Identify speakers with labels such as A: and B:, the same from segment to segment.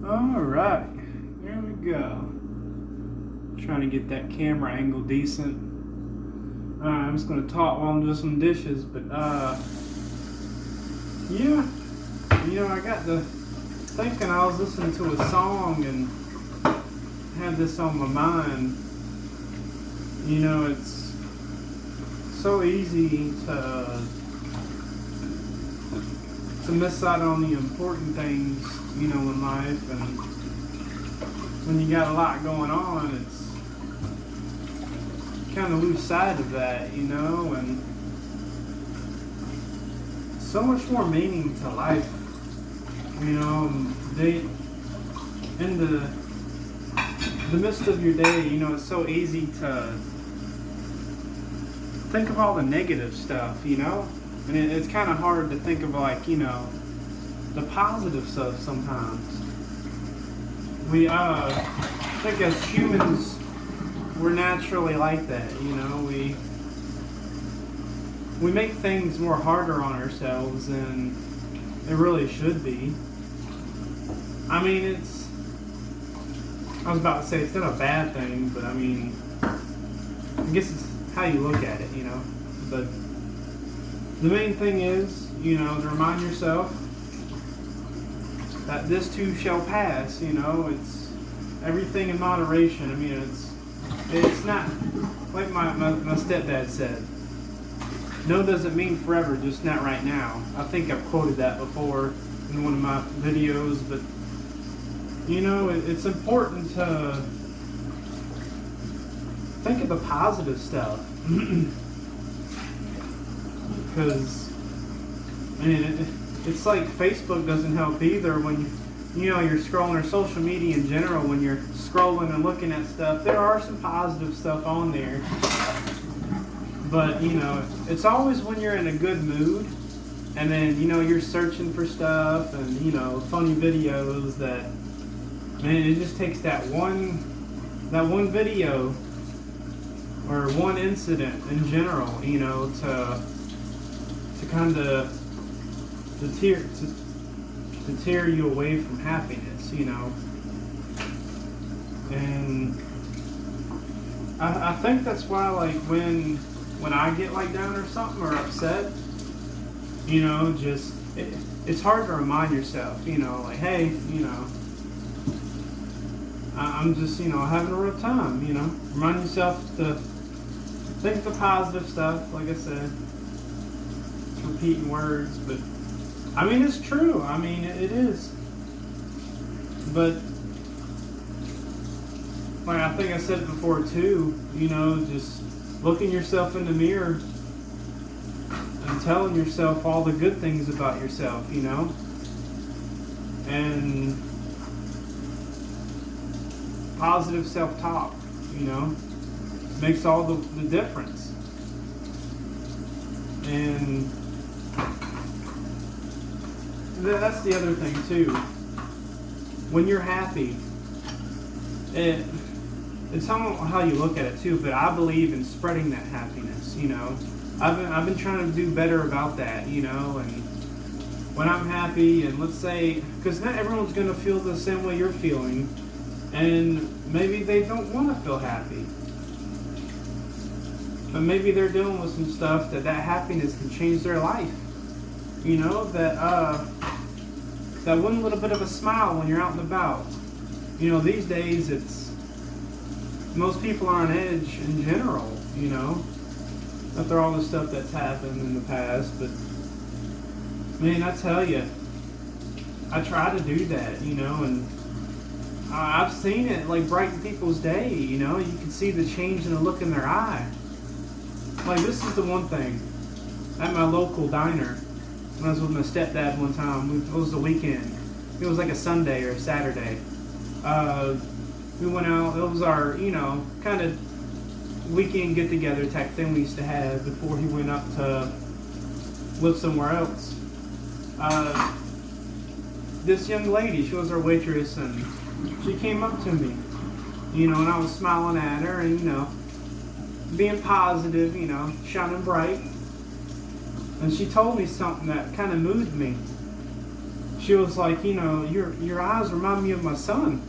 A: Alright, there we go. Trying to get that camera angle decent. I'm just gonna talk while I'm doing some dishes, but yeah, I got to thinking I was listening to a song and had this on my mind. It's so easy to miss out on the important things, in life, and when you got a lot going on, it's kind of lose sight of that, and so much more meaning to life, they, in the midst of your day, it's so easy to think of all the negative stuff, and it's kind of hard to think of the positive stuff sometimes. We think as humans we're naturally like that, we make things more harder on ourselves than it really should be. I mean, I was about to say it's not a bad thing, but I guess it's how you look at it, but the main thing is, to remind yourself that this too shall pass, it's everything in moderation. It's not like my stepdad said, no doesn't mean forever, just not right now. I think I've quoted that before in one of my videos, but it's important to think of the positive stuff. Because it's like Facebook doesn't help either when you're scrolling, or social media in general. When you're scrolling and looking at stuff, there are some positive stuff on there, but it's always when you're in a good mood, and then you're searching for stuff and funny videos that, man, it just takes that one video or one incident in general, to kind of to tear you away from happiness, and I think that's why, like, when I get down or something or upset, it's hard to remind yourself, like, hey, I'm just, having a rough time, remind yourself to think the positive stuff, like I said. It's repeating words, but it's true. It is. But like I think I said it before too, just looking yourself in the mirror and telling yourself all the good things about yourself, and positive self-talk, makes all the difference. And that's the other thing too. When you're happy, it's how you look at it too. But I believe in spreading that happiness. I've been trying to do better about that. And when I'm happy, and let's say, because not everyone's gonna feel the same way you're feeling, and maybe they don't want to feel happy, but maybe they're dealing with some stuff that happiness can change their life. That one little bit of a smile when you're out and about. These days most people are on edge in general, after all the stuff that's happened in the past. But man, I tell you, I try to do that, and I've seen it brighten people's day. You can see the change in the look in their eye. Like, this is the one thing at my local diner. When I was with my stepdad one time, it was the weekend. It was like a Sunday or a Saturday. We went out. It was our, kind of weekend get-together type thing we used to have before he went up to live somewhere else. This young lady, she was our waitress, and she came up to me, and I was smiling at her and, being positive, shining bright. And she told me something that kind of moved me. she was like, you know, your eyes remind me of my son.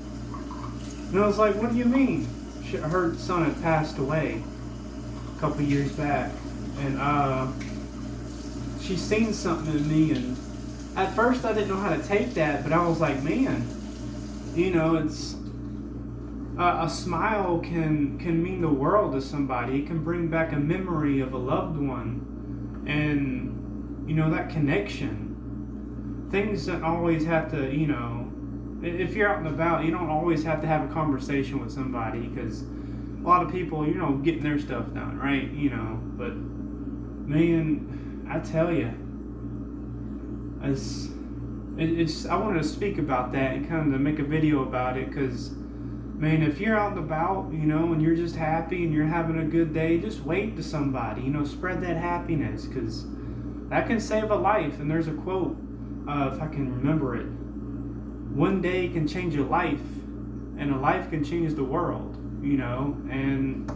A: And I was like, what do you mean? Her son had passed away a couple years back, and she's seen something in me, and at first I didn't know how to take that, but I was like, man, you know, it's a smile can mean the world to somebody. It can bring back a memory of a loved one, and you know, that connection. Things don't always have to, you know, if you're out and about, you don't always have to have a conversation with somebody, because a lot of people, you know, getting their stuff done, right? You know, but man, I tell you, it's I wanted to speak about that and kind of make a video about it, because man, if you're out and about, you know, and you're just happy and you're having a good day, just wave to somebody, you know, spread that happiness, because that can save a life. And there's a quote, if I can remember it: one day can change a life, and a life can change the world, you know. And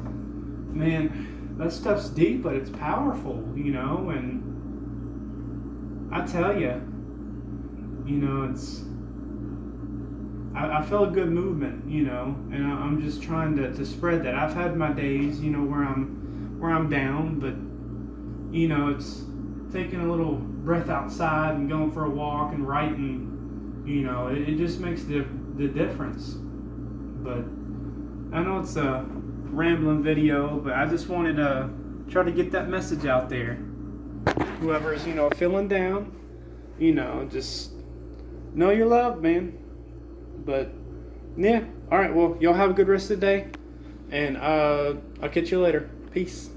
A: man, that stuff's deep, but it's powerful, you know. And I tell you, you know, it's I feel a good movement, you know, and I'm just trying to spread that. I've had my days, you know, where I'm down, but you know, it's taking a little breath outside and going for a walk and writing, you know, it just makes the difference. But I know it's a rambling video, but I just wanted to try to get that message out there. Whoever's, you know, feeling down, you know, just know you're loved, man. But yeah, all right, well, y'all have a good rest of the day, and I'll catch you later. Peace.